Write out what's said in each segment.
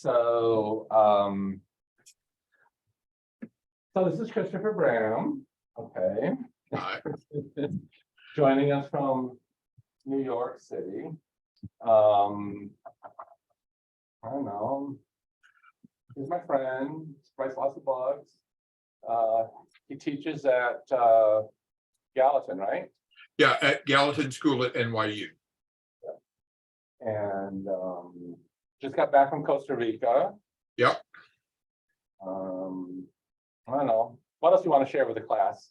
So this is Christopher Bram, okay, Hi. joining us from New York City. I don't know. He's my friend, writes lots of books. He teaches at Gallatin, right? Yeah, at Gallatin School at NYU. And just got back from Costa Rica. Yep. I don't know. What else do you want to share with the class?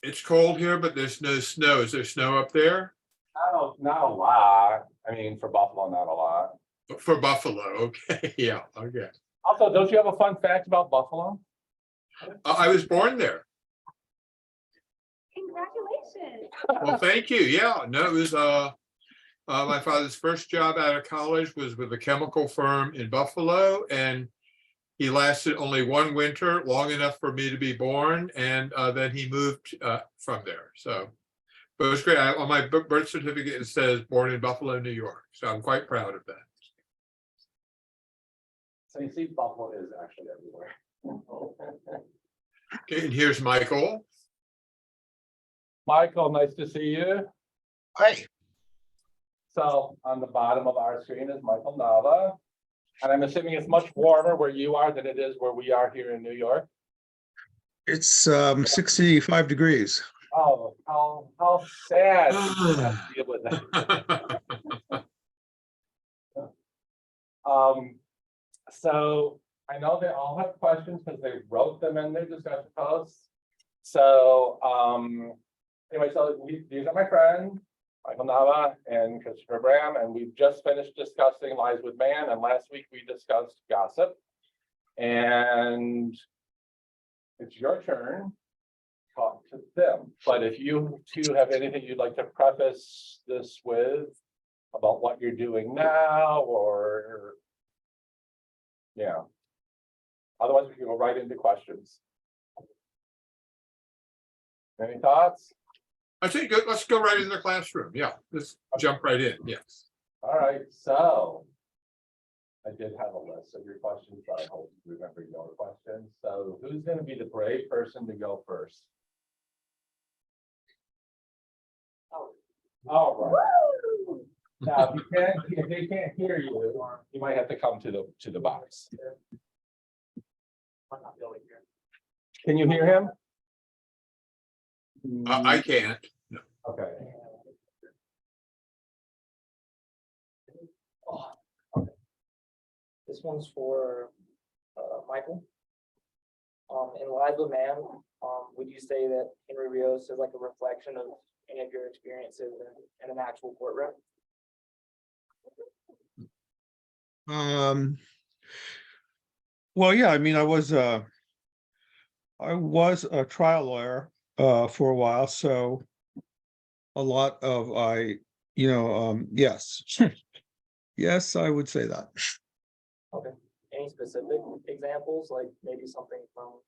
It's cold here, but there's no snow. Is there snow up there? Not a lot. I mean, for Buffalo, not a lot. For Buffalo, okay. Yeah, okay. Also, don't you have a fun fact about Buffalo? I was born there. Congratulations. Well, thank you. Yeah, no, it was my father's first job out of college was with a chemical firm in Buffalo, and he lasted only one winter, long enough for me to be born, and then he moved from there. So, but it was great. On my birth certificate, it says born in Buffalo, New York. So I'm quite proud of that. So you see, Buffalo is actually everywhere. Okay, and here's Michael. Michael, nice to see you. Hi. So on the bottom of our screen is Michael Nava. And I'm assuming it's much warmer where you are than it is where we are here in New York. It's 65 degrees. Oh, how sad to have to deal with that. So I know they all have questions because they wrote them in their discussion posts. So anyway, so these are my friends, Michael Nava and Christopher Bram, and we've just finished discussing Lies with Man, and last week we discussed gossip. And it's your turn. Talk to them. But if you two have anything you'd like to preface this with about what you're doing now, or yeah. Otherwise, we can go right into questions. Any thoughts? I think let's go right in the classroom. Yeah, let's jump right in. Yes. All right, so I did have a list of your questions, but I hope you remember your questions. So who's going to be the brave person to go first? All right. Now, if they can't hear you, you might have to come to the box. Can you hear him? I can't. No. Okay. This one's for Michael. In Lies with Man, would you say that Henry Rios is like a reflection of any of your experiences in an actual courtroom? Well, yeah, I mean, I was a trial lawyer for a while, so a lot of yes. Yes, I would say that. Okay. Any specific examples, like maybe something from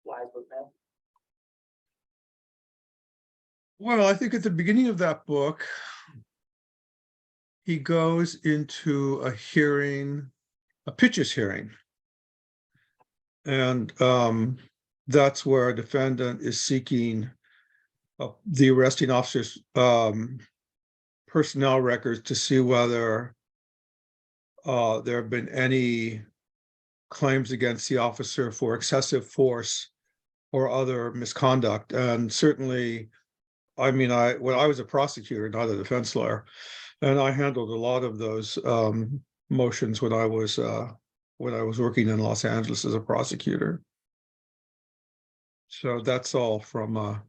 Lies with Man? Well, I think at the beginning of that book, he goes into a hearing, a pitches hearing. And that's where a defendant is seeking the arresting officer's personnel records to see whether there have been any claims against the officer for excessive force or other misconduct. And certainly, I mean, I was a prosecutor, not a defense lawyer, and I handled a lot of those motions when I was working in Los Angeles as a prosecutor. So that's all from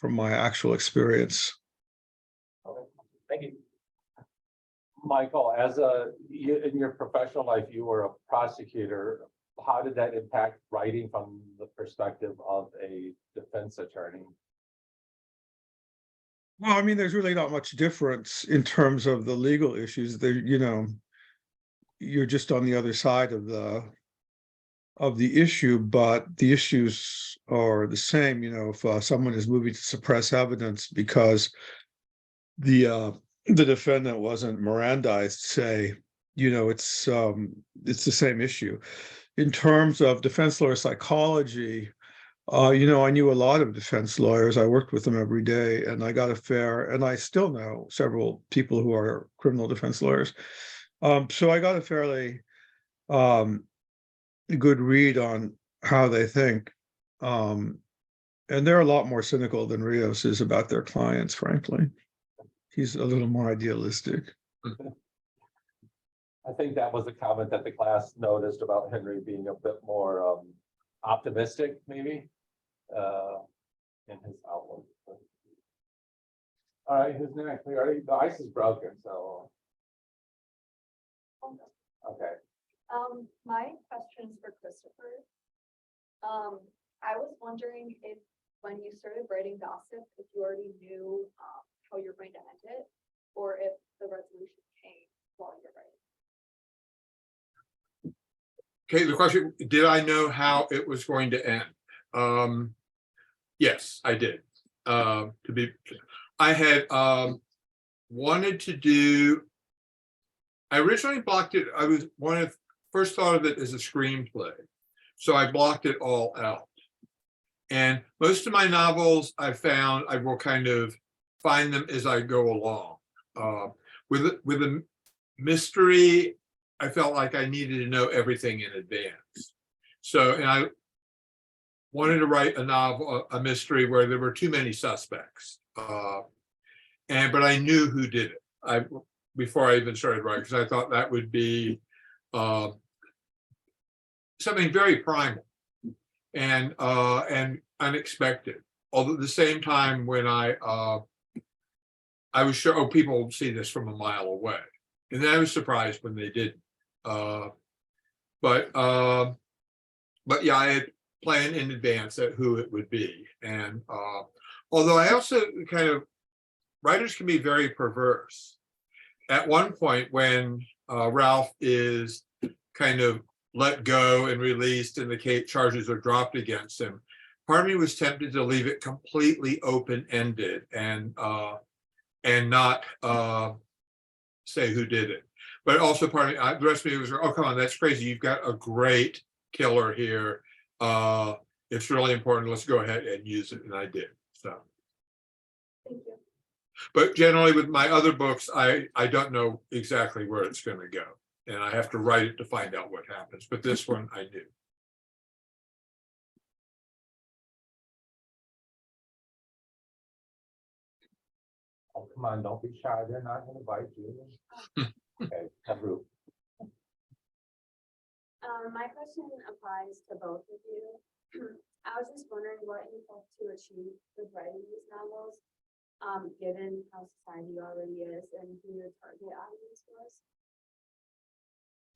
my actual experience. Okay. Thank you. Michael, in your professional life, you were a prosecutor. How did that impact writing from the perspective of a defense attorney? Well, I mean, there's really not much difference in terms of the legal issues. There, you're just on the other side of the issue, but the issues are the same. If someone is moving to suppress evidence because the the defendant wasn't Mirandized, say, it's the same issue. In terms of defense lawyer psychology, I knew a lot of defense lawyers. I worked with them every day, and I still know several people who are criminal defense lawyers. So I got a fairly good read on how they think. And they're a lot more cynical than Rios is about their clients, frankly. He's a little more idealistic. I think that was a comment that the class noticed about Henry being a bit more optimistic, maybe, in his outlook. All right, who's next? The ice is broken, so. Okay. My question is for Christopher. I was wondering if, when you started writing gossip, if you already knew, how you're going to end it, or if the resolution came while you're writing. Okay, the question, did I know how it was going to end? Yes, I did. I had wanted to do, I originally blocked it, first thought of it as a screenplay. So I blocked it all out. And most of my novels I found, I will kind of find them as I go along. With a mystery, I felt like I needed to know everything in advance. So, and I wanted to write a novel, a mystery where there were too many suspects. But I knew who did it before I even started writing, because I thought that would be something very primal and unexpected. Although at the same time, when I was sure, oh, people will see this from a mile away. And then I was surprised when they didn't. But yeah, I had planned in advance at who it would be. And although I also writers can be very perverse. At one point when Ralph is kind of let go and released and the charges are dropped against him, part of me was tempted to leave it completely open-ended and not say who did it. But also part of me, the rest of me was, oh, come on, that's crazy. You've got a great killer here. It's really important. Let's go ahead and use it. And I did. So. Thank you. But generally with my other books, I don't know exactly where it's going to go. And I have to write it to find out what happens. But this one I knew. Oh, come on, don't be shy. They're not going to bite you. Okay, Hebrew. My question applies to both of you. I was just wondering what you hope to achieve with writing these novels, given how society already is and who your target audience was.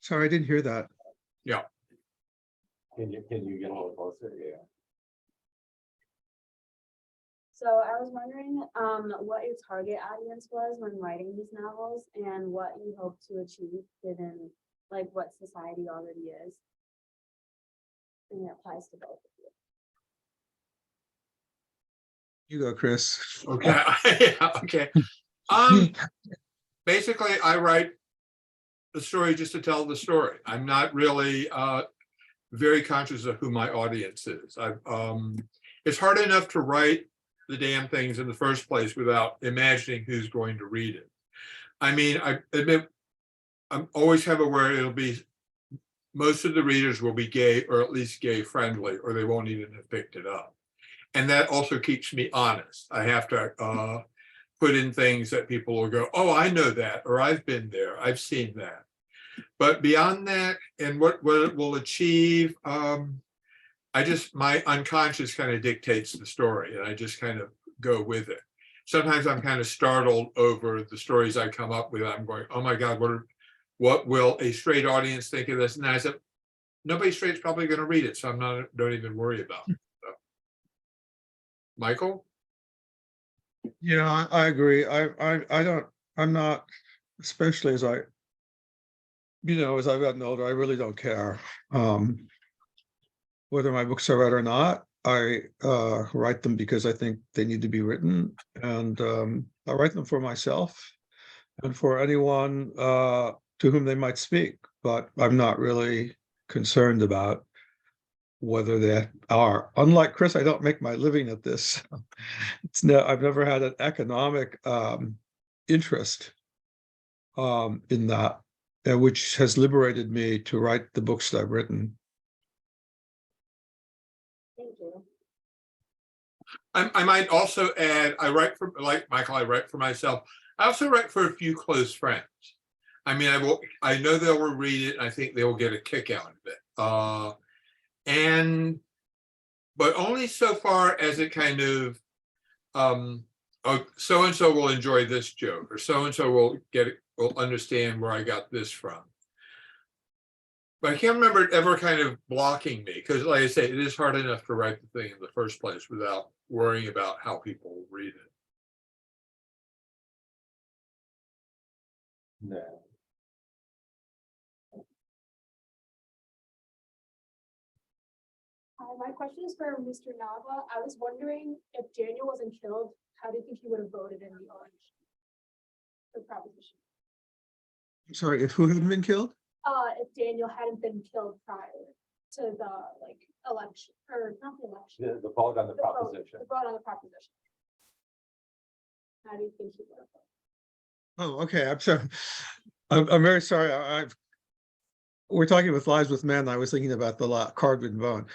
Sorry, I didn't hear that. Yeah. Can you get a little closer? Yeah. So I was wondering what your target audience was when writing these novels and what you hope to achieve given what society already is. And it applies to both of you. You go, Chris. Okay. Yeah, okay. Basically, I write the story just to tell the story. I'm not really very conscious of who my audience is. It's hard enough to write the damn things in the first place without imagining who's going to read it. I mean, I admit I'm always have aware it'll be most of the readers will be gay or at least gay friendly, or they won't even have picked it up. And that also keeps me honest. I have to put in things that people will go, oh, I know that, or I've been there, I've seen that. But beyond that, and what it will achieve, my unconscious kind of dictates the story, and I just kind of go with it. Sometimes I'm kind of startled over the stories I come up with. I'm going, oh my God, what will a straight audience think of this? And I said, nobody straight's probably going to read it, so don't even worry about it. So. Michael? Yeah, I agree. I'm not, especially as I've gotten older, I really don't care whether my books are read or not. I write them because I think they need to be written, and I write them for myself. and for anyone to whom they might speak, but I'm not really concerned about whether they are. Unlike Chris, I don't make my living at this. I've never had an economic interest in that, which has liberated me to write the books that I've written. Thank you. I might also add, I write for, like Michael, I write for myself. I also write for a few close friends. I mean, I know they will read it, and I think they will get a kick out of it. But only so far as it kind of, oh, so-and-so will enjoy this joke, or so-and-so will understand where I got this from. But I can't remember it ever kind of blocking me, because like I say, it is hard enough to write the thing in the first place without worrying about how people will read it. No. My question is for Mr. Nava. I was wondering if Daniel wasn't killed, how do you think he would have voted in the election? The proposition. Sorry, if who hadn't been killed? If Daniel hadn't been killed prior to the election, or not the election. The vote on the the vote- proposition. The vote on the proposition. How do you think he would have voted? Oh, okay. I'm sorry. I'm very sorry. We're talking with Lives with Men. I was thinking about the card with bone.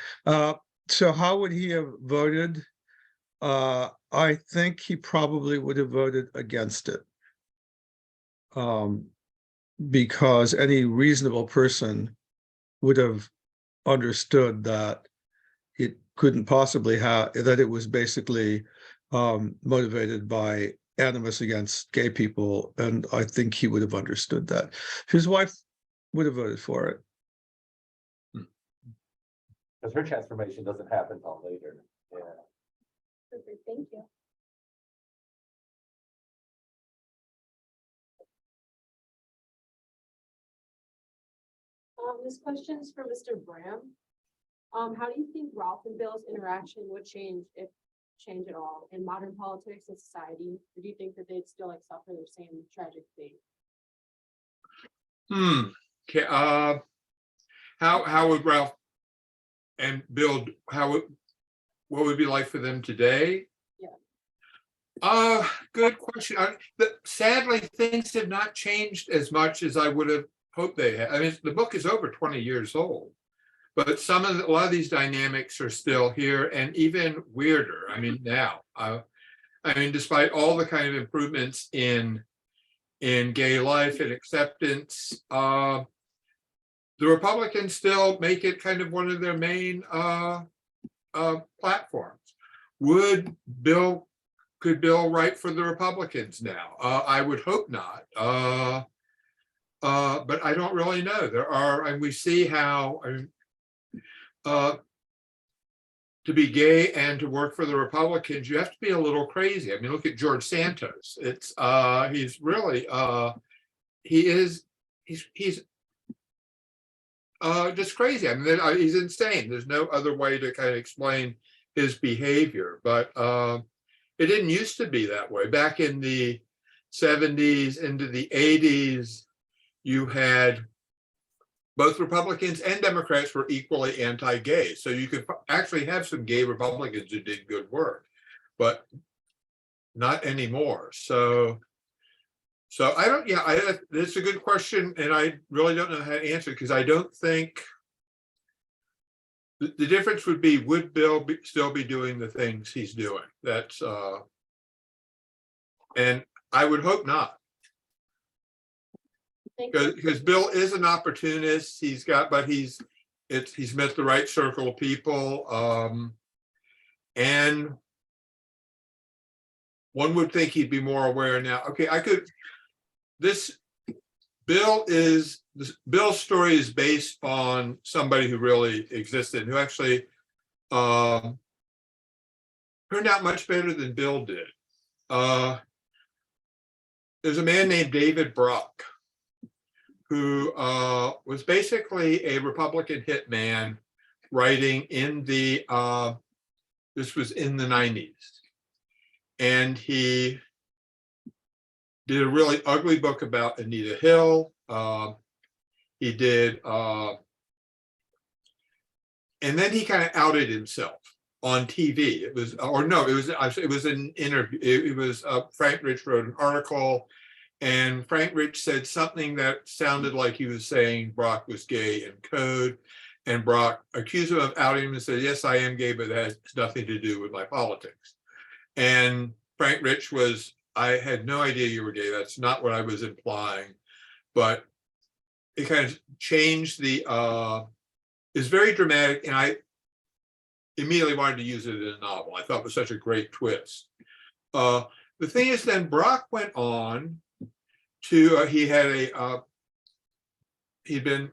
So how would he have voted? I think he probably would have voted against it. Because any reasonable person would have understood that it couldn't possibly have, that it was basically motivated by animus against gay people. And I think he would have understood that. His wife would have voted for it. Because her transformation doesn't happen until later. Yeah. Perfect, thank you. This question is for Mr. Bram. How do you think Ralph and Bill's interaction would change, if change at all, in modern politics and society? Or do you think that they'd still suffer the same tragic fate? Okay, how would Ralph and Bill, what would it be like for them today? Yeah. Good question. Sadly, things have not changed as much as I would have hoped they had. I mean, the book is over 20 years old, but a lot of these dynamics are still here, and even weirder. I mean, now, I mean, despite all the kind of improvements in gay life and acceptance, the Republicans still make it kind of one of their main platforms. Could Bill write for the Republicans now? I would hope not. But I don't really know. And we see how to be gay and to work for the Republicans, you have to be a little crazy. I mean, look at George Santos. He's really he's just crazy. I mean, he's insane. There's no other way to kind of explain his behavior, but it didn't used to be that way. Back in the 70s into the 80s, you had both Republicans and Democrats were equally anti-gay. So you could actually have some gay Republicans who did good work, but not anymore. So I don't, it's a good question. And I really don't know how to answer it, because I don't think the difference would be, would Bill still be doing the things he's doing? That's, and I would hope not. Because Bill is an opportunist. He's met the right circle of people. And one would think he'd be more aware now. Okay, Bill's story is based on somebody who really existed, who actually turned out much better than Bill did. There's a man named David Brock, who was basically a Republican hitman writing in the, this was in the 90s. And he did a really ugly book about Anita Hill. He did, and then he kind of outed himself on TV. It was, or no, it was an interview. It was Frank Rich wrote an article, and Frank Rich said something that sounded like he was saying Brock was gay in code, and Brock accused him of outing him and said, "Yes, I am gay, but that has nothing to do with my politics." And Frank Rich was, "I had no idea you were gay. That's not what I was implying." But it kind of changed the, it's very dramatic, and I immediately wanted to use it in a novel. I thought it was such a great twist. The thing is, then Brock went on to, he'd been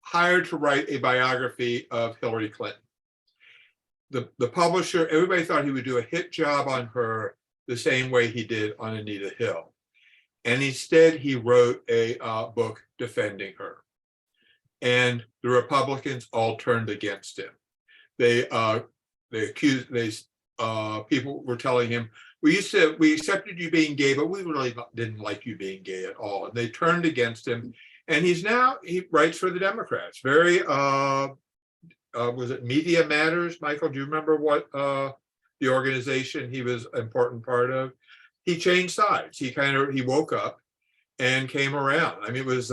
hired to write a biography of Hillary Clinton. The publisher, everybody thought he would do a hit job on her the same way he did on Anita Hill. And instead, he wrote a book defending her. And the Republicans all turned against him. They people were telling him, we accepted you being gay, but we really didn't like you being gay at all. And they turned against him. And he writes for the Democrats. Very, was it Media Matters? Michael, do you remember what the organization he was an important part of? He changed sides. He woke up and came around. I mean, it was,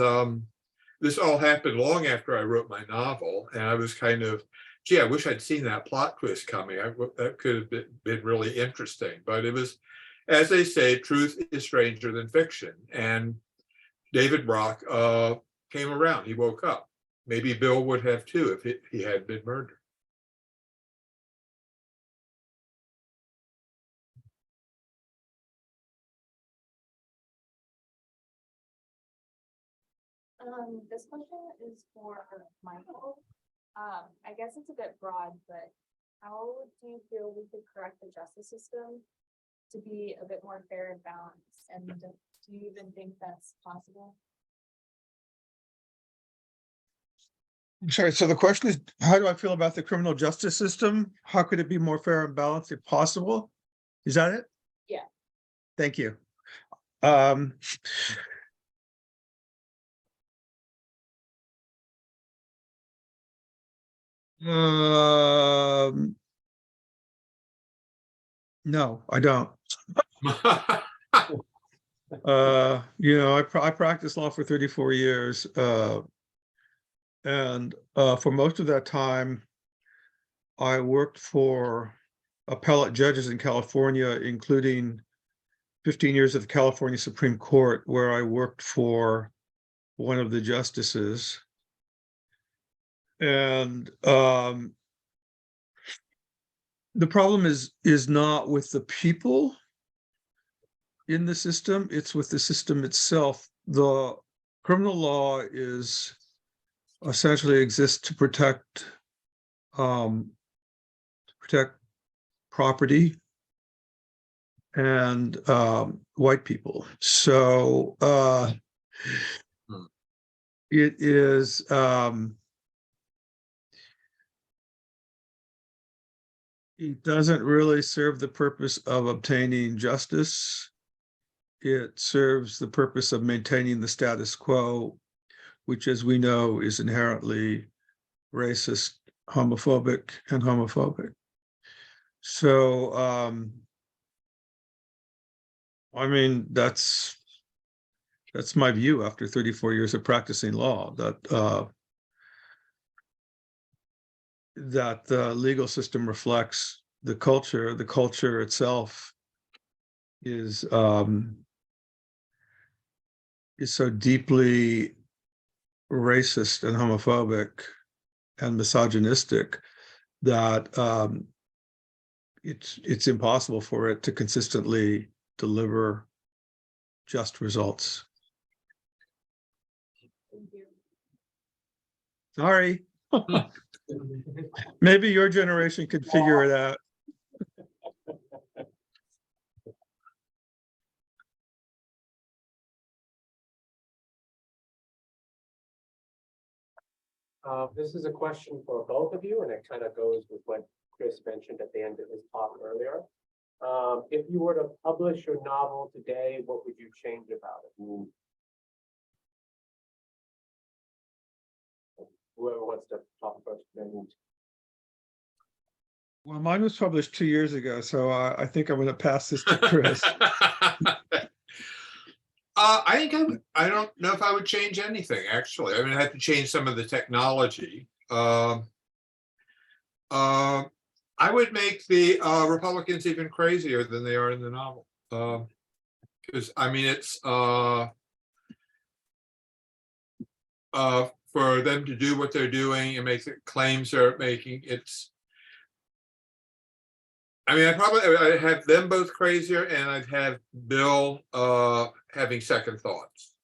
this all happened long after I wrote my novel. And I was kind of, gee, I wish I'd seen that plot twist coming. That could have been really interesting. But it was, as they say, truth is stranger than fiction. And David Brock came around. He woke up. Maybe Bill would have too if he had been murdered. This question is for Michael. I guess it's a bit broad, but how do you feel we could correct the justice system to be a bit more fair and balanced? And do you even think that's possible? Sorry, so the question is, how do I feel about the criminal justice system? How could it be more fair and balanced if possible? Is that it? Yeah. Thank you. No, I don't. I practiced law for 34 years. And for most of that time, I worked for appellate judges in California, including 15 years at the California Supreme Court, where I worked for one of the justices. And the problem is not with the people in the system, it's with the system itself. The criminal law is essentially exists to protect property and white people. So it is it doesn't really serve the purpose of obtaining justice. It serves the purpose of maintaining the status quo, which, as we know, is inherently racist, homophobic. So, I mean, that's my view after 34 years of practicing law, that the legal system reflects the culture. The culture itself is so deeply racist and homophobic and misogynistic that it's impossible for it to consistently deliver just results. Thank you. Sorry. Maybe your generation could figure it out. This is a question for both of you, and it kind of goes with what Chris mentioned at the end of his talk earlier. If you were to publish your novel today, what would you change about it? Whoever wants to talk first. Then. Well, mine was published 2 years ago, so I think I'm going to pass this to Chris. I think I don't know if I would change anything, actually. I mean, I have to change some of the technology. I would make the Republicans even crazier than they are in the novel. Because I mean, it's for them to do what they're doing and make the claims they're making. I mean, I'd have them both crazier, and I'd have Bill having second thoughts.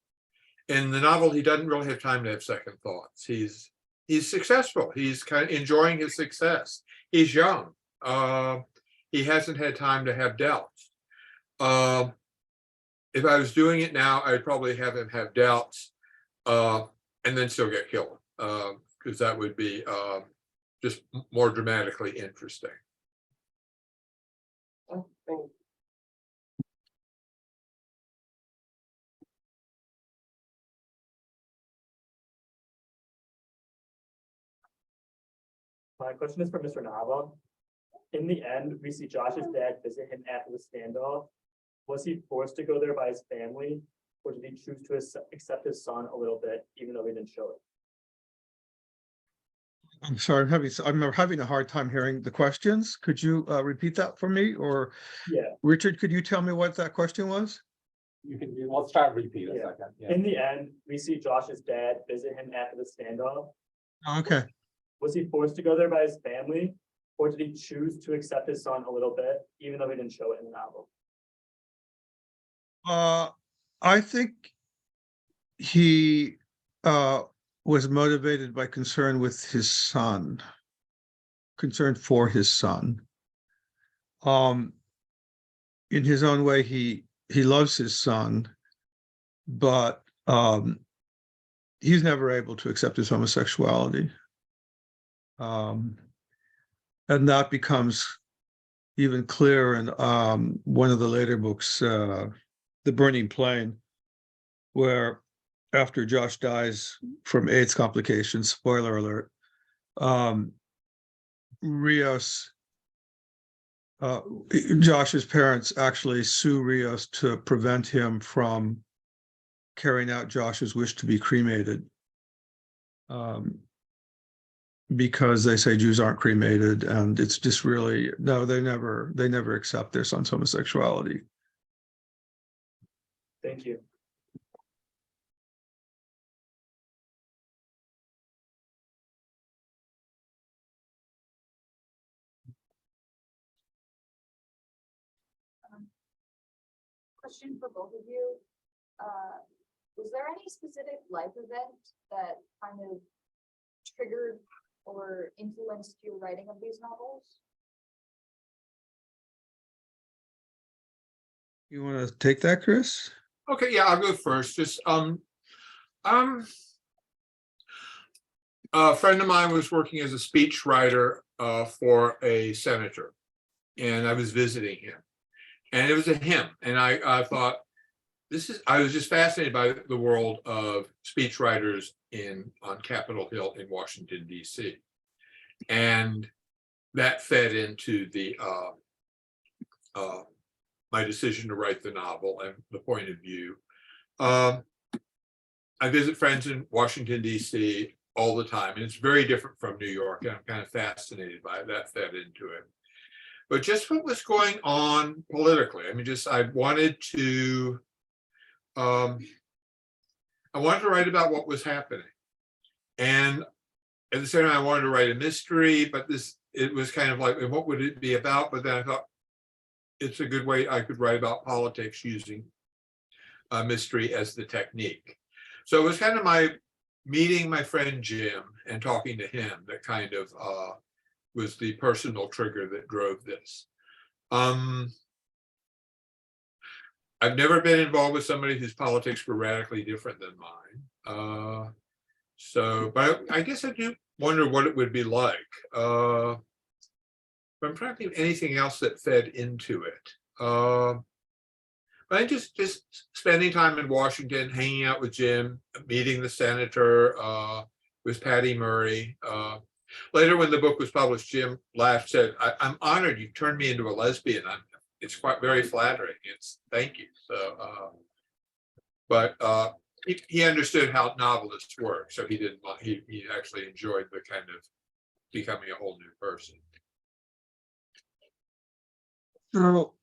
In the novel, he doesn't really have time to have second thoughts. He's successful. He's kind of enjoying his success. He's young. He hasn't had time to have doubts. If I was doing it now, I'd probably have him have doubts and then still get killed, because that would be just more dramatically interesting. My question is for Mr. Nava. In the end, we see Josh's dad visit him after the standoff. Was he forced to go there by his family, or did he choose to accept his son a little bit, even though he didn't show it? I'm sorry, I'm having a hard time hearing the questions. Could you repeat that for me? Or Yeah. Richard, could you tell me what that question was? You can, let's try and repeat a Yeah. second. Yeah. In the end, we see Josh's dad visit him after the standoff. Okay. Was he forced to go there by his family, or did he choose to accept his son a little bit, even though he didn't show it in the novel? I think he was motivated by concern with his son, concern for his son. In his own way, he loves his son, but he's never able to accept his homosexuality. And that becomes even clearer in one of the later books, The Burning Plain, where after Josh dies from AIDS complications, spoiler alert, Rios, Josh's parents actually sue Rios to prevent him from carrying out Josh's wish to be cremated. Because they say Jews aren't cremated, and it's just really, no, they never accept their son's homosexuality. Thank you. Question for both of you. Was there any specific life event that kind of triggered or influenced your writing of these novels? You want to take that, Chris? Okay, yeah, I'll go first. Just a friend of mine was working as a speech writer for a senator, and I was visiting him, and it was a hymn, and I thought, I was just fascinated by the world of speech writers on Capitol Hill in Washington, D.C. And that fed into the my decision to write the novel and the point of view. I visit friends in Washington, D.C. all the time, and it's very different from New York, and I'm kind of fascinated by it. That fed into it. But just what was going on politically, I mean, I wanted to write about what was happening. And at the same time, I wanted to write a mystery, but it was kind of like, what would it be about? But then I thought, it's a good way I could write about politics using a mystery as the technique. So it was kind of my meeting my friend Jim and talking to him that kind of was the personal trigger that drove this. I've never been involved with somebody whose politics were radically different than mine. But I guess I do wonder what it would be like. I'm trying to think of anything else that fed into it. I just spending time in Washington, hanging out with Jim, meeting the senator, with Patty Murray. Later, when the book was published, Jim laughed, said, I'm honored you turned me into a lesbian. It's quite very flattering. It's thank you. So, but he understood how novelists work, so he didn't want, he actually enjoyed the kind of becoming a whole new person. So,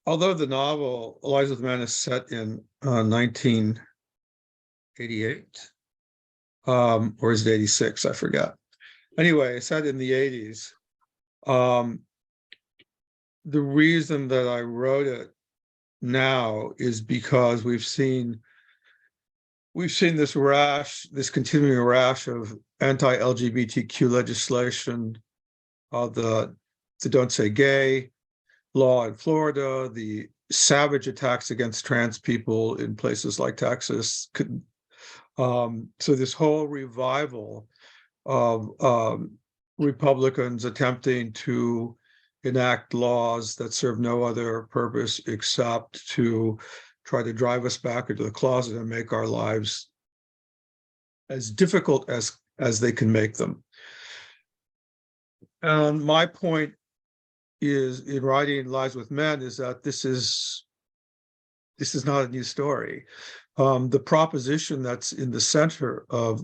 although the novel Lies with Man is set in 1988, or is it 86? I forgot. Anyway, it's set in the 80s. The reason that I wrote it now is because we've seen this continuing rash of anti-LGBTQ legislation, the Don't Say Gay law in Florida, the savage attacks against trans people in places like Texas. So this whole revival of Republicans attempting to enact laws that serve no other purpose except to try to drive us back into the closet and make our lives as difficult as they can make them. And my point is, in writing Lies with Men, is that this is not a new story. The proposition that's in the center of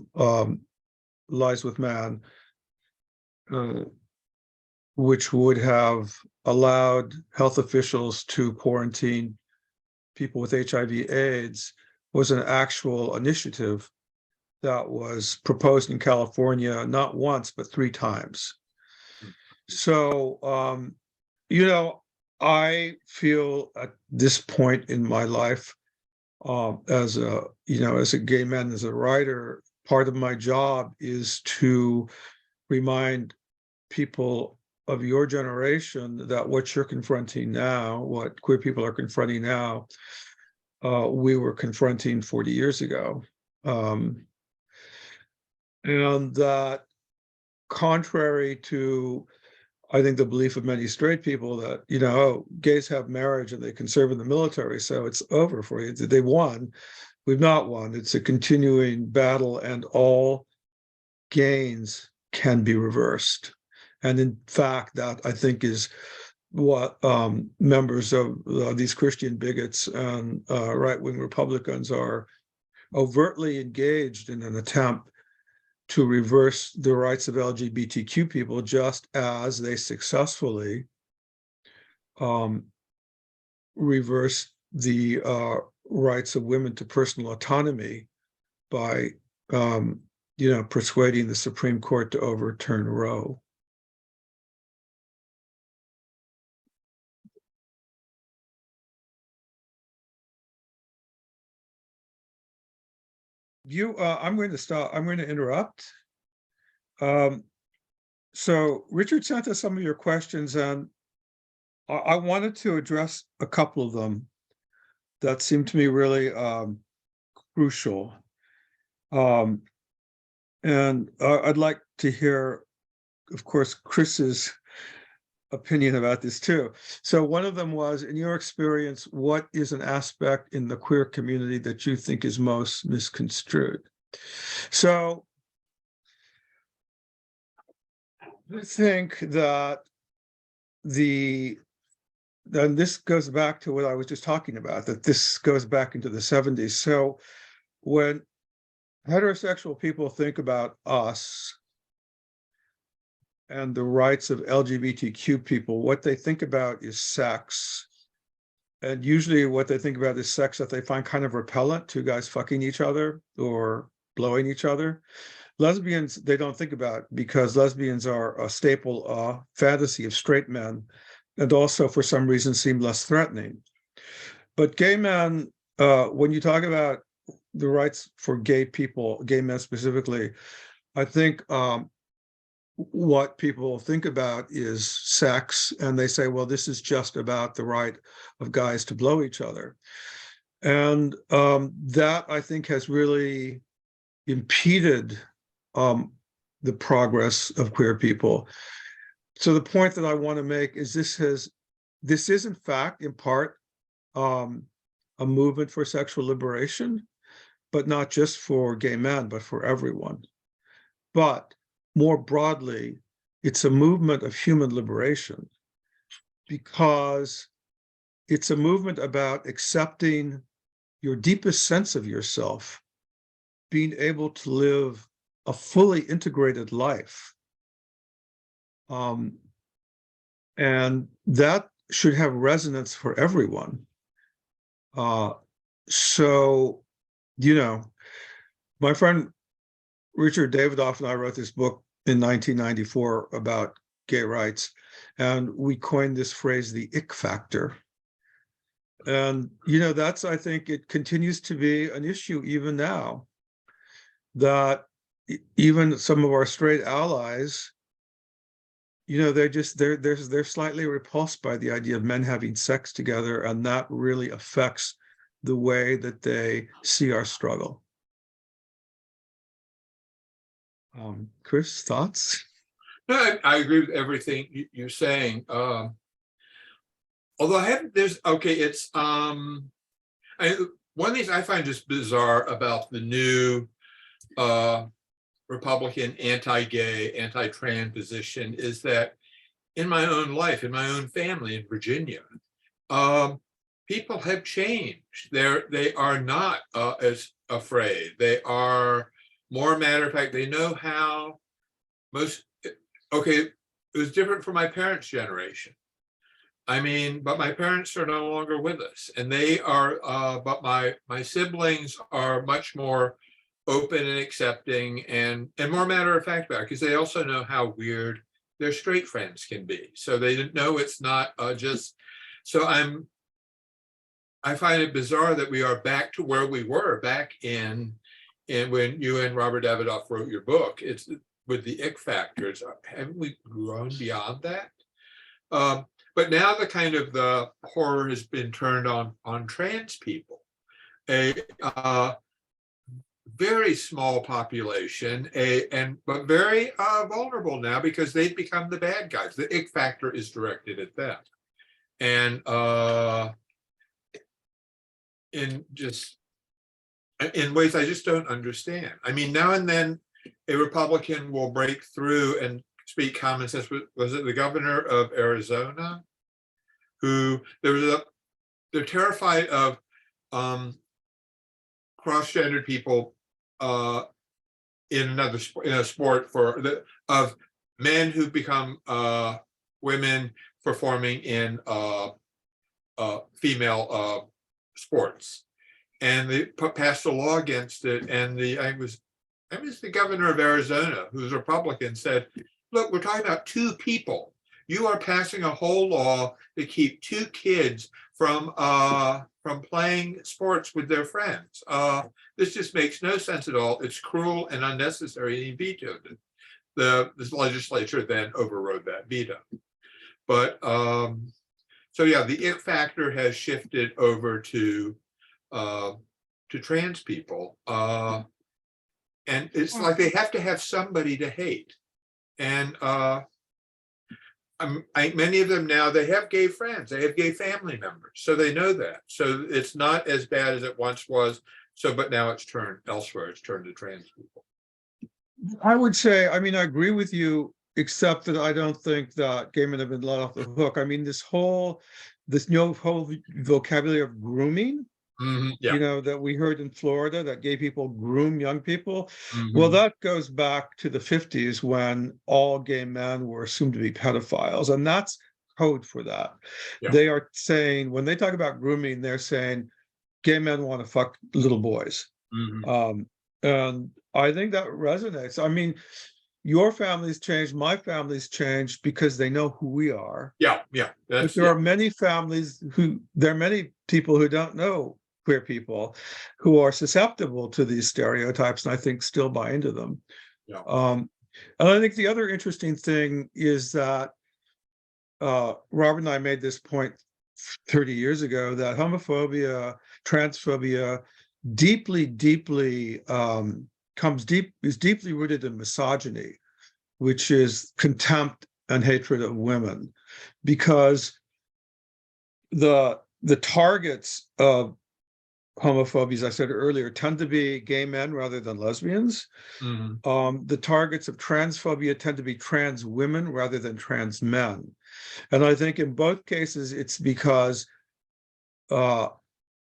Lies with Man, which would have allowed health officials to quarantine people with HIV/AIDS, was an actual initiative that was proposed in California not once but 3 times. So, I feel at this point in my life, as a gay man, as a writer, part of my job is to remind people of your generation that what you're confronting now, what queer people are confronting now, we were confronting 40 years ago. And that, contrary to, I think, the belief of many straight people that, gays have marriage and they can serve in the military, so it's over for you. They won. We've not won. It's a continuing battle, and all gains can be reversed. And in fact, that, I think, is what members of these Christian bigots and right-wing Republicans are overtly engaged in, an attempt to reverse the rights of LGBTQ people, just as they successfully reversed the rights of women to personal autonomy by, persuading the Supreme Court to overturn Roe. I'm going to stop. I'm going to interrupt. So Richard sent us some of your questions, and I wanted to address a couple of them that seemed to me really crucial. And I'd like to hear, of course, Chris's opinion about this too. So one of them was, in your experience, what is an aspect in the queer community that you think is most misconstrued? So I think that then this goes back to what I was just talking about, that this goes back into the 70s. So when heterosexual people think about us and the rights of LGBTQ people, what they think about is sex. And usually what they think about is sex that they find kind of repellent, 2 guys fucking each other or blowing each other. Lesbians, they don't think about, because lesbians are a staple fantasy of straight men, and also for some reason seem less threatening. But gay men, when you talk about the rights for gay people, gay men specifically, I think what people think about is sex, and they say, well, this is just about the right of guys to blow each other. And that, I think, has really impeded the progress of queer people. so the point that I want to make is this is in fact, in part, a movement for sexual liberation, but not just for gay men, but for everyone. But more broadly, it's a movement of human liberation because it's a movement about accepting your deepest sense of yourself, being able to live a fully integrated life. And that should have resonance for everyone. So, my friend Richard Davidoff and I wrote this book in 1994 about gay rights, and we coined this phrase, the ick factor. And, that's, I think it continues to be an issue even now, that even some of our straight allies, they're slightly repulsed by the idea of men having sex together, and that really affects the way that they see our struggle. Chris, thoughts? No, I agree with everything you're saying. Although I haven't, it's one of the things I find just bizarre about the new Republican anti-gay, anti-trans position is that in my own life, in my own family in Virginia, people have changed. They are not as afraid. They are more matter of fact. They know how it was different for my parents' generation. But my parents are no longer with us, and they are, but my siblings are much more open and accepting and more matter of fact about it, because they also know how weird their straight friends can be. So they didn't know it's not just, so I find it bizarre that we are back to where we were back in when you and Robert Davidoff wrote your book. It's with the ick factors. Haven't we grown beyond that? But now the horror has been turned on trans people. A very small population, but very vulnerable now because they've become the bad guys. The ick factor is directed at them, and in ways I just don't understand. Now and then a Republican will break through and speak common sense. Was it the governor of Arizona who they're terrified of cross-gendered people in a sport of men who become women performing in female sports, and they passed a law against it. And I was the governor of Arizona, who's Republican, said, "Look, we're talking about two people. You are passing a whole law to keep two kids from playing sports with their friends. This just makes no sense at all. It's cruel and unnecessary." And he vetoed it. The legislature then overrode that veto. But so yeah, the ick factor has shifted over to trans people, and it's like they have to have somebody to hate. And many of them now, they have gay friends, they have gay family members, so they know that. So it's not as bad as it once was. But now it's turned elsewhere. It's turned to trans people. I would say, I agree with you, except that I don't think that gay men have been let off the hook. This new whole vocabulary of grooming, Yeah. that we heard in Florida, that gay people groom young people. Mhm. Well, that goes back to the 50s when all gay men were assumed to be pedophiles, and that's code for that. Yeah. They are saying, when they talk about grooming, they're saying gay men want to fuck little boys. Mhm. And I think that resonates. Your family's changed, my family's changed because they know who we are. Yeah. But there are many people who don't know queer people, who are susceptible to these stereotypes, and I think still buy into them. Yeah. And I think the other interesting thing is that Robert and I made this point 30 years ago, that homophobia, transphobia, is deeply rooted in misogyny, which is contempt and hatred of women, because the targets of homophobia, as I said earlier, tend to be gay men rather than lesbians. Mhm. The targets of transphobia tend to be trans women rather than trans men. And I think in both cases, it's because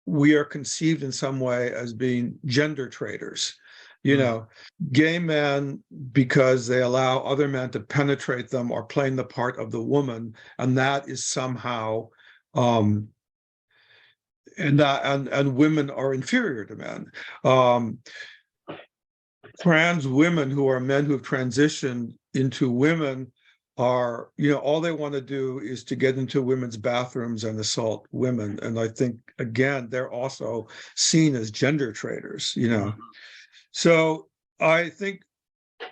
we are conceived in some way as being gender traitors. You know, gay men, because they allow other men to penetrate them, are playing the part of the woman, and that is somehow and women are inferior to men. Trans women who are men who have transitioned into women are, all they want to do is to get into women's bathrooms and assault women. And I think, again, they're also seen as gender traitors. So I think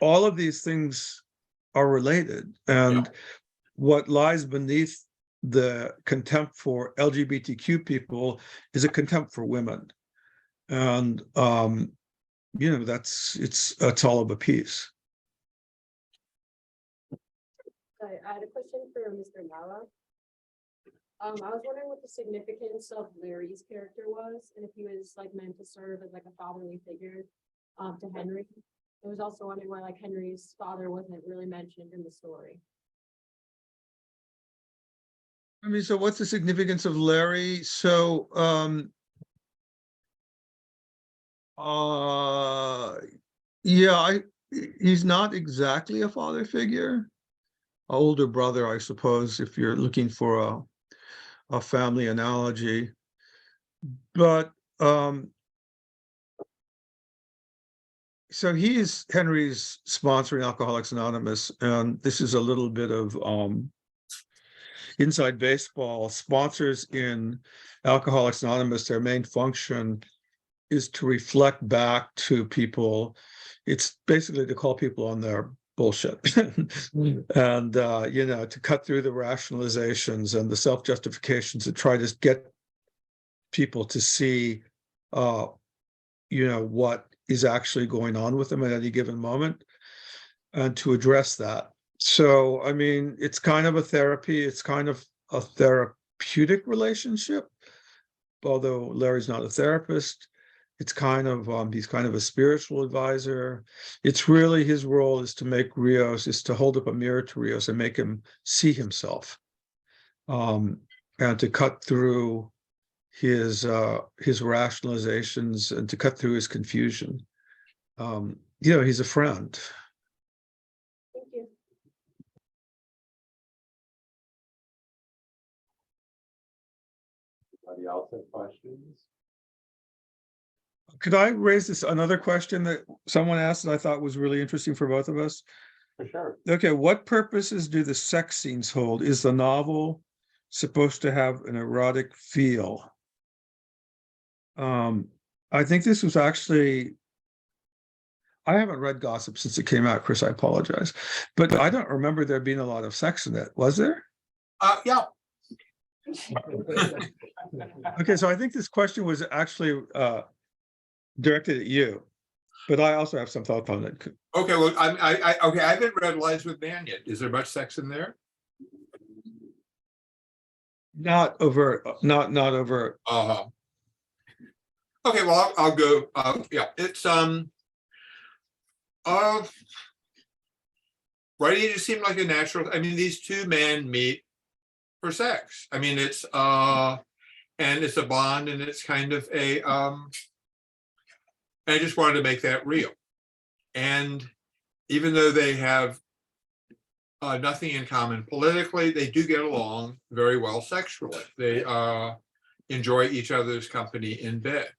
all of these things are related. And what lies beneath the contempt for LGBTQ people is a contempt for women. And it's all of a piece. I had a question for Mr. Nava. I was wondering what the significance of Larry's character was, and if he was like meant to serve as like a fatherly figure to Henry. I was also wondering why like Henry's father wasn't really mentioned in the story. I mean, so what's the significance of Larry? So yeah, he's not exactly a father figure. Older brother, I suppose, if you're looking for a family analogy. But so he is Henry's sponsoring Alcoholics Anonymous, and this is a little bit of inside baseball. Sponsors in Alcoholics Anonymous, their main function is to reflect back to people. It's basically to call people on their bullshit and to cut through the rationalizations and the self-justifications to try to get people to see what is actually going on with them at any given moment and to address that. So I mean, it's kind of a therapy, it's kind of a therapeutic relationship, although Larry's not a therapist. It's kind of he's kind of a spiritual advisor. It's really his role is to make Rios, is to hold up a mirror to Rios and make him see himself, and to cut through his rationalizations and to cut through his confusion. He's a friend. Thank you. Anybody else have questions? Could I raise another question that someone asked that I thought was really interesting for both of us? For sure. Okay, what purposes do the sex scenes hold? Is the novel supposed to have an erotic feel? I think this was actually, I haven't read Gossip since it came out, Chris, I apologize. But I don't remember there being a lot of sex in it. Was there? Yeah. Okay, so I think this question was actually directed at you, but I also have some thoughts on it. Okay, well, I haven't read Lies with Man yet. Is there much sex in there? Not overt, not overt. Okay, well, I'll go. Yeah, it's right. It just seemed like a natural. I mean, these two men meet for sex. I mean, it's and it's a bond, and it's kind of a I just wanted to make that real. And even though they have nothing in common politically, they do get along very well sexually. They enjoy each other's company in bed.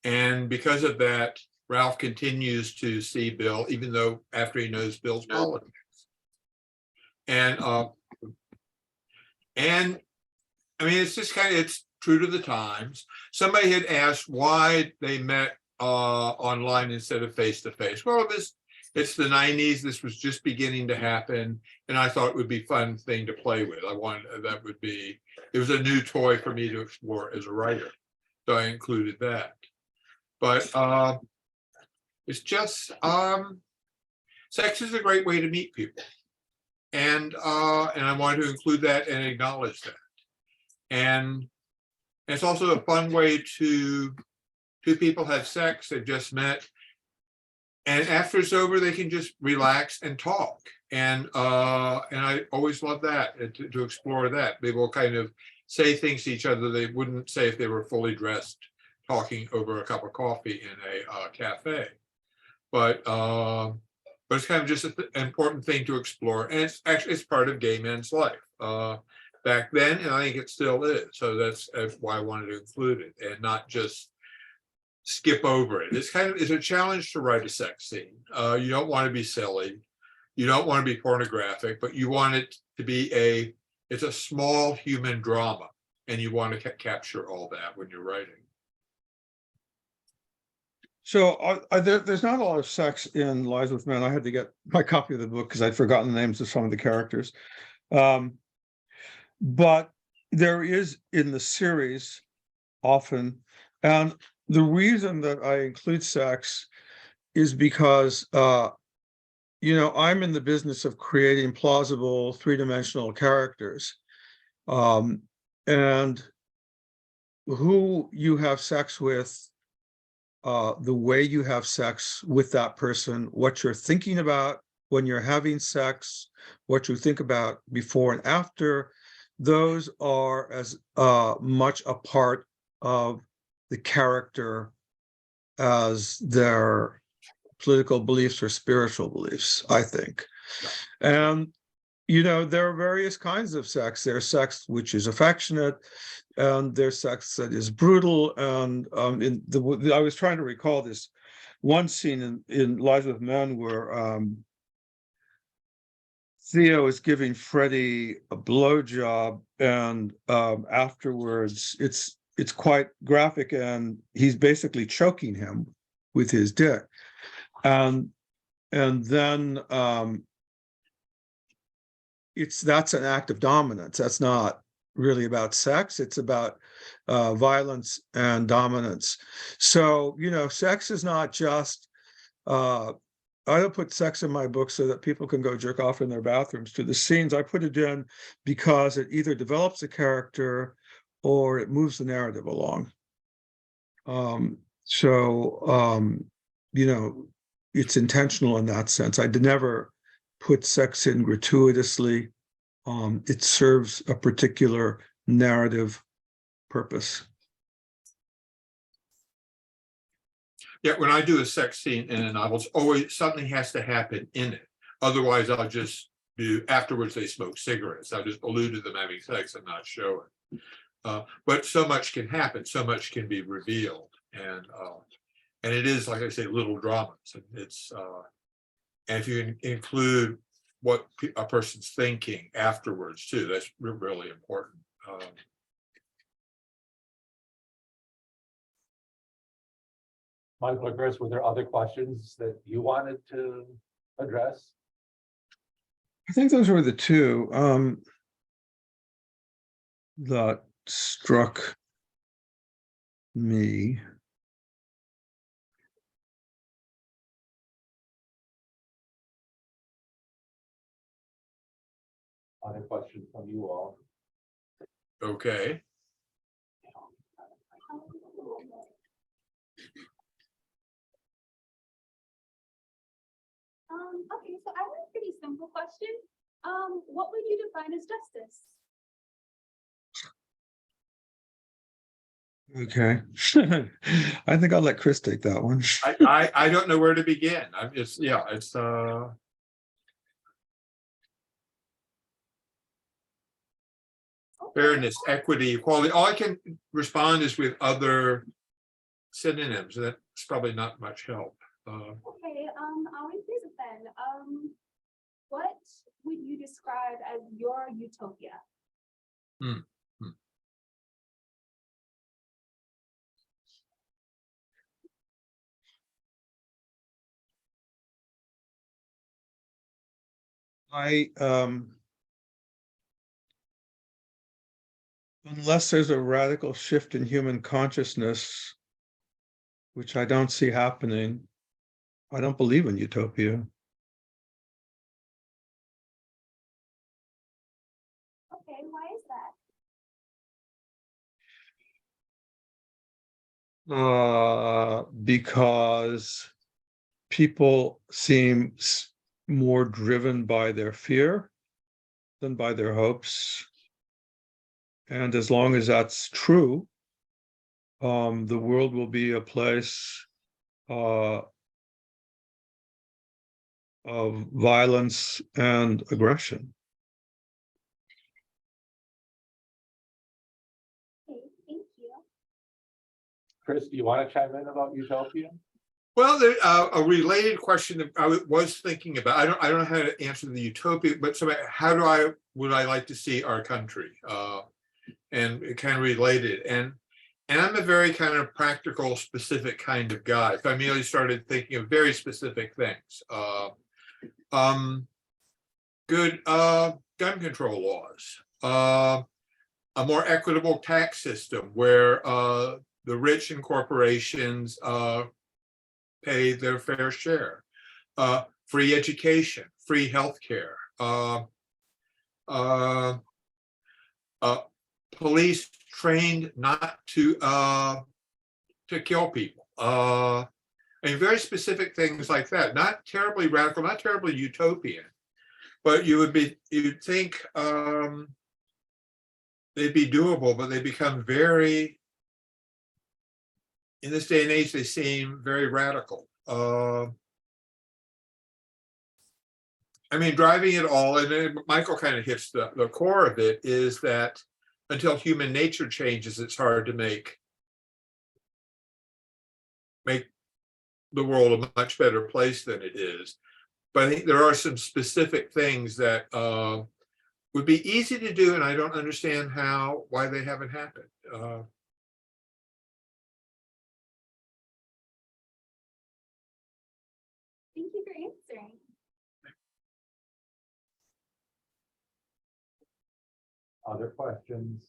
And because of that, Ralph continues to see Bill, even though after he knows Bill's politics. And I mean, it's just it's true to the times. Somebody had asked why they met online instead of face to face. Well, it's the 90s. This was just beginning to happen, and I thought it would be a fun thing to play with. It was a new toy for me to explore as a writer, so I included that. But it's just sex is a great way to meet people. And I wanted to include that and acknowledge that. And it's also a fun way to, two people have sex, they've just met. And after it's over, they can just relax and talk. And I always love that, to explore that. They will kind of say things to each other they wouldn't say if they were fully dressed, talking over a cup of coffee in a cafe. But it's kind of just an important thing to explore. And it's actually, it's part of gay men's life back then, and I think it still is. So that's why I wanted to include it and not just skip over it. It's a challenge to write a sex scene. You don't want to be silly. You don't want to be pornographic, but you want it to be it's a small human drama, and you want to capture all that when you're writing. So there's not a lot of sex in Lies with Men. I had to get my copy of the book because I'd forgotten the names of some of the characters. But there is in the series often, and the reason that I include sex is because, I'm in the business of creating plausible three-dimensional characters. And who you have sex with, the way you have sex with that person, what you're thinking about when you're having sex, what you think about before and after, those are as much a part of the character as their political beliefs or spiritual beliefs, I think. And there are various kinds of sex. There's sex which is affectionate, and there's sex that is brutal. And I was trying to recall this one scene in Lies with Men where Theo is giving Freddie a blowjob, and afterwards it's quite graphic, and he's basically choking him with his dick. And then that's an act of dominance. That's not really about sex. It's about violence and dominance. So, sex is not just, I don't put sex in my book so that people can go jerk off in their bathrooms to the scenes. I put it in because it either develops a character or it moves the narrative along. It's intentional in that sense. I did never put sex in gratuitously. It serves a particular narrative purpose. Yeah, when I do a sex scene in a novel, it's always something has to happen in it. Otherwise, I'll just do, afterwards they smoke cigarettes. I'll just allude to them having sex and not show it. But so much can happen, so much can be revealed. And it is, like I say, little dramas. And and if you include what a person's thinking afterwards too, that's really important. Michael or Chris, were there other questions that you wanted to address? I think those were the two that struck me. Other questions from you all? Okay. Okay, so I have a pretty simple question. What would you define as justice? Okay. I think I'll let Chris take that one. I don't know where to begin. It's fairness, equity, equality. All I can respond is with other synonyms. That's probably not much help. Okay, I'll rephrase it then. What would you describe as your utopia? Unless there's a radical shift in human consciousness, which I don't see happening, I don't believe in utopia. Because people seem more driven by their fear than by their hopes. And as long as that's true, the world will be a place of violence and aggression. Okay, thank you. Chris, do you want to chime in about utopia? Well, there, a related question that I was thinking about, I don't know how to answer the utopia, but so how would I like to see our country? And it kind of related. And I'm a very kind of practical, specific kind of guy. So I immediately started thinking of very specific things. Good gun control laws, a more equitable tax system where the rich and corporations pay their fair share, free education, free healthcare, police trained not to kill people. And very specific things like that. Not terribly radical, not terribly utopian, but you'd think they'd be doable, but they become very, in this day and age, they seem very radical. I mean, driving it all, and then Michael kind of hits the core of it, is that until human nature changes, it's hard to make the world a much better place than it is. But I think there are some specific things that would be easy to do, and I don't understand why they haven't happened. Thank you for answering. Other questions?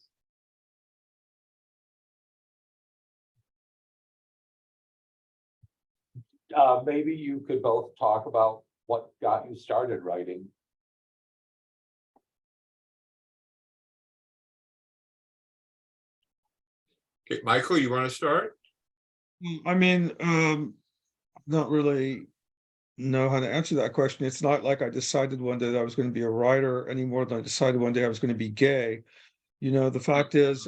Maybe you could both talk about what got you started writing. Okay, Michael, you want to start? I mean, not really know how to answer that question. It's not like I decided one day that I was going to be a writer any more than I decided one day I was going to be gay. You know, the fact is,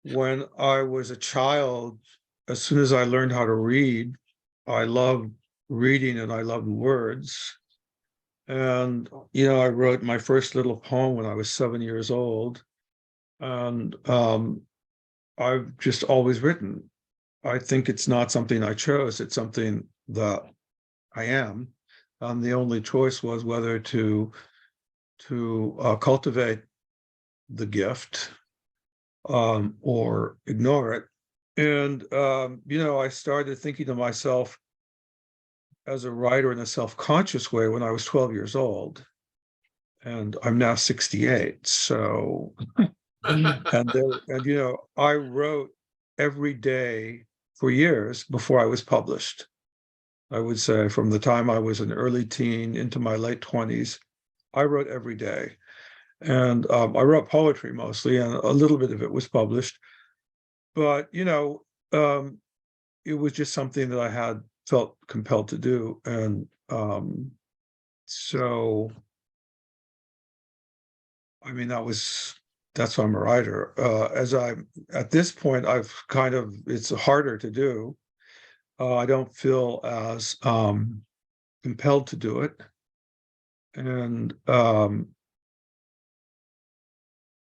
when I was a child, as soon as I learned how to read, I loved reading and I loved words. And, you know, I wrote my first little poem when I was 7 years old. And I've just always written. I think it's not something I chose, it's something that I am. The only choice was whether to cultivate the gift or ignore it. And you know, I started thinking to myself as a writer in a self-conscious way when I was 12 years old, and I'm now 68. So, and you know, I wrote every day for years before I was published. I would say from the time I was an early teen into my late 20s, I wrote every day. And I wrote poetry mostly, and a little bit of it was published. But, you know, it was just something that I had felt compelled to do. And so, I mean, that's why I'm a writer. At this point, it's harder to do. I don't feel as compelled to do it. And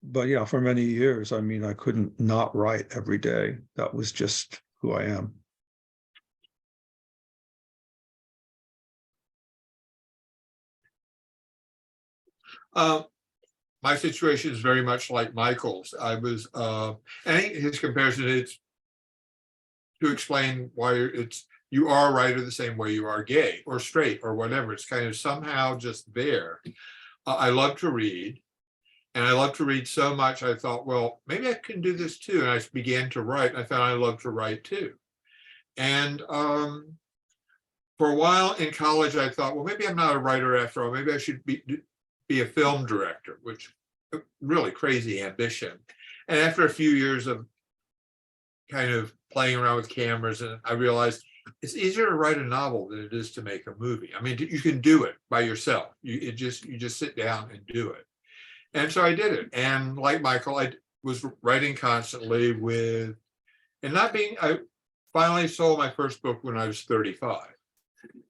but yeah, for many years, I mean, I couldn't not write every day. That was just who I am. My situation is very much like Michael's. I think his comparison is to explain why you are a writer the same way you are gay or straight or whatever. It's kind of somehow just there. I love to read, and I love to read so much. I thought, well, maybe I can do this too. And I began to write, and I found I love to write too. And for a while in college, I thought, well, maybe I'm not a writer after all. Maybe I should be a film director, which really crazy ambition. And after a few years of kind of playing around with cameras, and I realized it's easier to write a novel than it is to make a movie. I mean, you can do it by yourself. You just sit down and do it. And so I did it. And like Michael, I was writing constantly I finally sold my first book when I was 35.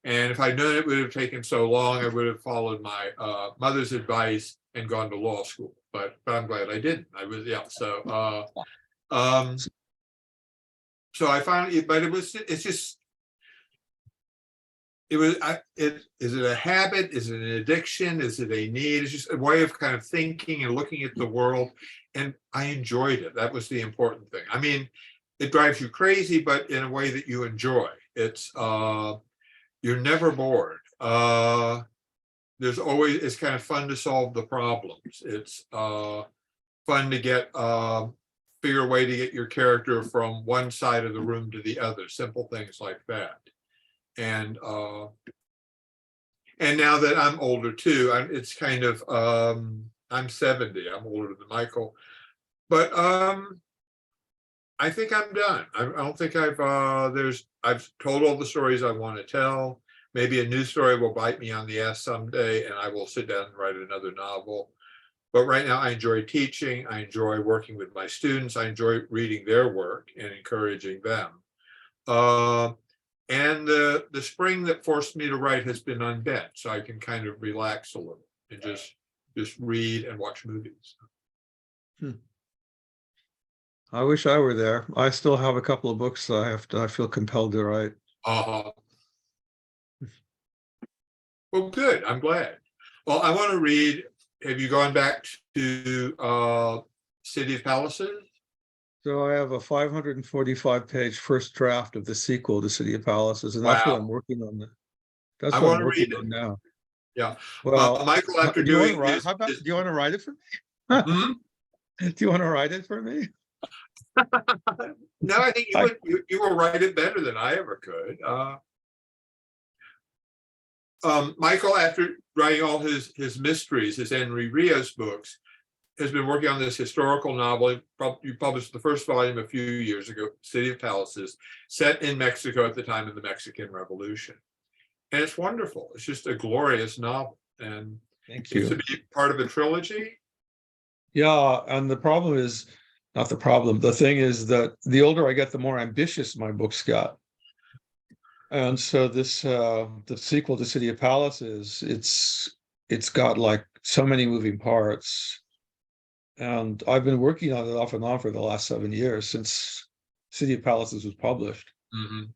And if I'd known it would have taken so long, I would have followed my mother's advice and gone to law school. But I'm glad I didn't. So I finally, but is it a habit? Is it an addiction? Is it a need? It's just a way of kind of thinking and looking at the world. And I enjoyed it. That was the important thing. I mean, it drives you crazy, but in a way that you enjoy. It's you're never bored. It's kind of fun to solve the problems. It's fun to figure a way to get your character from one side of the room to the other, simple things like that. And now that I'm older too, it's kind of I'm 70. I'm older than Michael, but I think I'm done. I don't think I've told all the stories I want to tell. Maybe a new story will bite me on the ass someday, and I will sit down and write another novel. But right now, I enjoy teaching. I enjoy working with my students. I enjoy reading their work and encouraging them. And the spring that forced me to write has been unbent, so I can kind of relax a little and just read and watch movies. I wish I were there. I still have a couple of books that I feel compelled to write. Well, good. I'm glad. Well, I want to read. Have you gone back to City of Palaces? So I have a 545-page first draft of the sequel to City of Palaces, and that's what Wow. I'm working on. That's I what want I'm to read working it. on now. Yeah. Well, Michael, after do you want doing to write? this, How about? Do you want to write it for me? Hmm? Do you want to write it for me? No, I think you will write it better than I ever could. Michael, after writing all his mysteries, his Henry Rios books, has been working on this historical novel. You published the first volume a few years ago, City of Palaces, set in Mexico at the time of the Mexican Revolution. And it's wonderful. It's just a glorious novel. And Thank it's to you. be part of a trilogy. Yeah, and the problem is not the problem. The thing is that the older I get, the more ambitious my books got. And so this the sequel to City of Palaces, it's got like so many moving parts. And I've been working on it off and on for the last 7 years since City of Palaces was published. Mhm.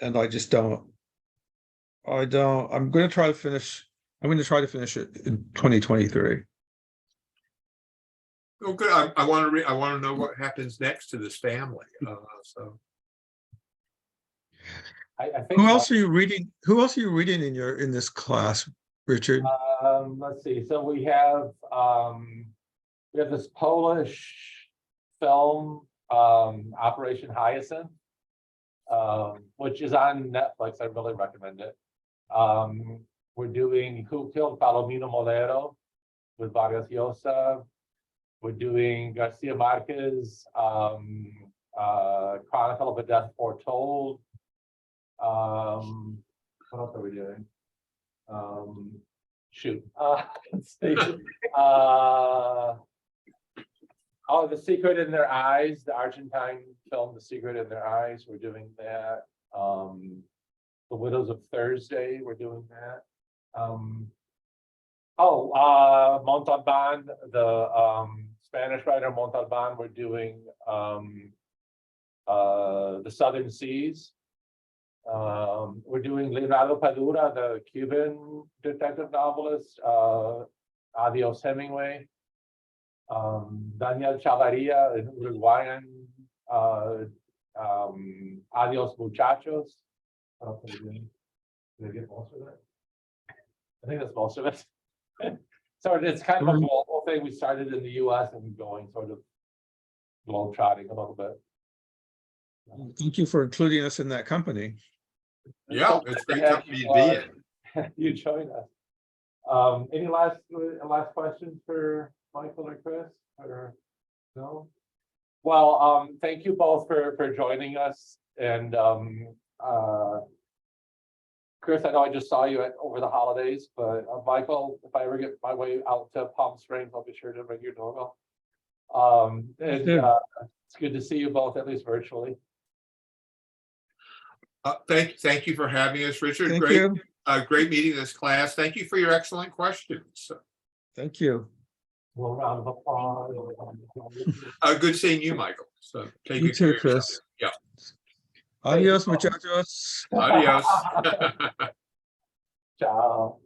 And I'm going to try to finish it in 2023. Oh, good. I want to know what happens next to this family. So I think. Who else are you reading? Who else are you reading in this class, Richard? Let's see, so we have this Polish film, Operation Hyacinth, which is on Netflix. I really recommend it. We're doing Who Killed Palomino Molero with Vargas Llosa. We're doing Garcia Marquez, Chronicle of a Death Foretold. What else are we doing? Let's see. Oh, The Secret in Their Eyes, the Argentine film, The Secret in Their Eyes. We're doing that. The Widows of Thursday, we're doing that. Montalban, the Spanish writer Montalban, we're doing The Southern Seas. We're doing Leonardo Padura, the Cuban detective novelist, Adios Hemingway. Daniel Chavarria, an Uruguayan, Adios Muchachos. Did I get most of that? I think that's most of it. So it's kind of a global thing. We started in the US and going sort of globe-trotting a little bit. Thank you for including us in that company. yeah, it's great company to be in. You join us. Any last questions for Michael or Chris? Or no? Well, thank you both for joining us and, Chris, I know I just saw you over the holidays, but Michael, if I ever get my way out to Palm Springs, I'll be sure to ring your doorbell. And, Yeah. it's good to see you both, at least virtually. Thank you for having us, Richard. Thank Great, you. great meeting this class. Thank you for your excellent questions. Thank you. Little round of applause. Good seeing you, Michael. So take You good care too, of yourself. Chris. Yeah. Adios, muchachos. Adios. Ciao.